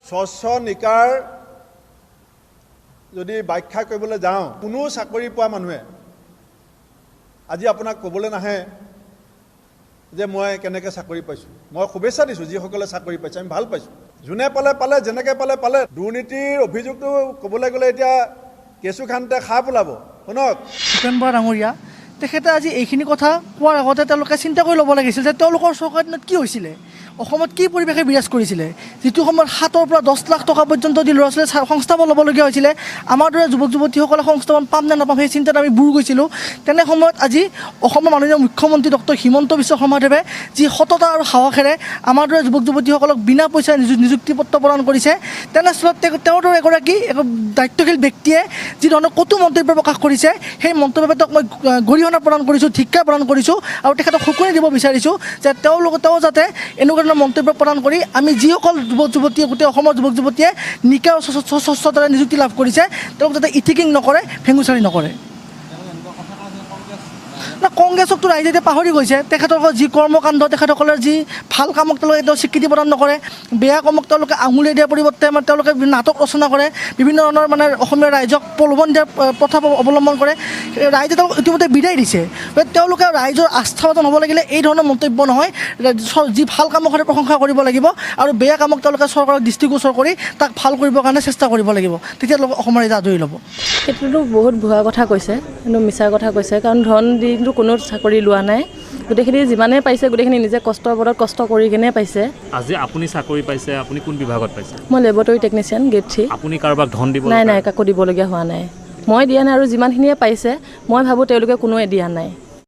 স্বচ্ছ নিকাৰ যদি ব্যাখ্যা কৰিবলৈ যাওঁ, কোনো চাকৰি পোৱা মানুহে আজি আপোনাক ক'বলৈ নাহে যে মই কেনেকৈ চাকৰি পাইছোঁ। মই শুভেচ্ছা দিছোঁ যিসকলে চাকৰি পাইছে, আমি ভাল পাইছোঁ। যোনে পালে যেনেকৈ পালে। দুৰ্নীতিৰ অভিযোগটো ক'বলৈ গ'লে এতিয়া কেঁচুখানতে সাপ ওলাব। শুনক, ভূপেন বৰা ডাঙৰীয়া তেখেতে আজি এইখিনি কথা কোৱাৰ আগতে তেওঁলোকে চিন্তা কৰি ল'ব লাগিছিল যে তেওঁলোকৰ চৰকাৰ দিনত কি হৈছিলে, অসমত কি পৰিৱেশে বিৰাজ কৰিছিলে। যিটো সময়ত 7 পৰা 10 লাখ টকা পৰ্যন্ত দি ল'ৰা ছোৱালীয়ে সংস্থাপন ল'বলগীয়া হৈছিলে, আমাৰ দৰে যুৱক যুৱতীসকলে সংস্থাপন পাম নে নাপাম সেই চিন্তাত আমি বুৰ গৈছিলোঁ। তেনে সময়ত আজি অসমৰ মাননীয় মুখ্যমন্ত্ৰী ডক্টৰ হিমন্ত বিশ্ব শৰ্মাদেৱে যি সততা আৰু সাহসেৰে আমাৰ দৰে যুৱক যুৱতীসকলক বিনা পইচাৰে নিযুক্তি পত্ৰ প্ৰদান কৰিছে, তেনেস্থলত তেওঁৰ দৰে এগৰাকী দায়িত্বশীল ব্যক্তিয়ে যি ধৰণৰ কটু মন্তব্য প্ৰকাশ কৰিছে, সেই মন্তব্যত মই গৰিহণা প্ৰদান কৰিছোঁ, ধিক্কাৰ প্ৰদান কৰিছোঁ আৰু তেখেতক শুকুৱাই দিব বিচাৰিছোঁ যে তেওঁ যাতে এনেকুৱা ধৰণৰ মন্তব্য প্ৰদান কৰি আমি যিসকল যুৱক যুৱতীয়ে গোটেই অসমৰ যুৱক যুৱতীয়ে নিকা স্বচ্ছতাৰে নিযুক্তি লাভ কৰিছে তেওঁলোক যাতে ইথিকিং নকৰে, ভেঙুচাৰি নকৰে। না, কংগ্ৰেছকতো ৰাইজে এতিয়া পাহৰি গৈছে। তেখেতসকলৰ যি কৰ্মকাণ্ড, তেখেতসকলৰ যি ভাল কামক তেওঁলোকে এতিয়াও স্বীকৃতি প্ৰদান নকৰে, বেয়া কামক তেওঁলোকে আঙুলি দিয়াৰ পৰিৱৰ্তে তেওঁলোকে নাটক ৰচনা কৰে, বিভিন্ন ধৰণৰ অসমীয়া ৰাইজক প্ৰলোভন দিয়াৰ প্ৰথা অৱলম্বন কৰে। ৰাইজে তেওঁলোক ইতিমধ্যে বিদায় দিছে। তেওঁলোকে ৰাইজৰ আস্থাৱান হ'ব লাগিলে এই ধৰণৰ মন্তব্য নহয়, যি ভাল কামৰ কাৰণে প্ৰশংসা কৰিব লাগিব আৰু বেয়া কামক তেওঁলোকে চৰকাৰক দৃষ্টিগোচৰ কৰি তাক ভাল কৰিবৰ কাৰণে চেষ্টা কৰিব লাগিব, তেতিয়া অসমৰ ৰাইজে আদৰি ল'ব। সেইটোতো বহুত ভুৱা কথা কৈছে, কিন্তু মিছা কথা কৈছে। কাৰণ ধন দি কোনো চাকৰি লোৱা নাই, গোটেইখিনি যিমানেই পাইছে গোটেইখিনি নিজে কষ্টৰ বলত কষ্ট কৰি কিনে পাইছে। আজি আপুনি চাকৰি পাইছে, আপুনি কোন বিভাগত পাইছে? মই লেবৰেটৰী টেকনিচিয়ান, গ্ৰেড 3। আপুনি কাৰোবাক ধন দিব? নাই, কাকো দিবলগীয়া হোৱা নাই। মই দিয়া নাই আৰু যিমানখিনিয়ে পাইছে মই ভাবোঁ তেওঁলোকে কোনোৱে দিয়া নাই।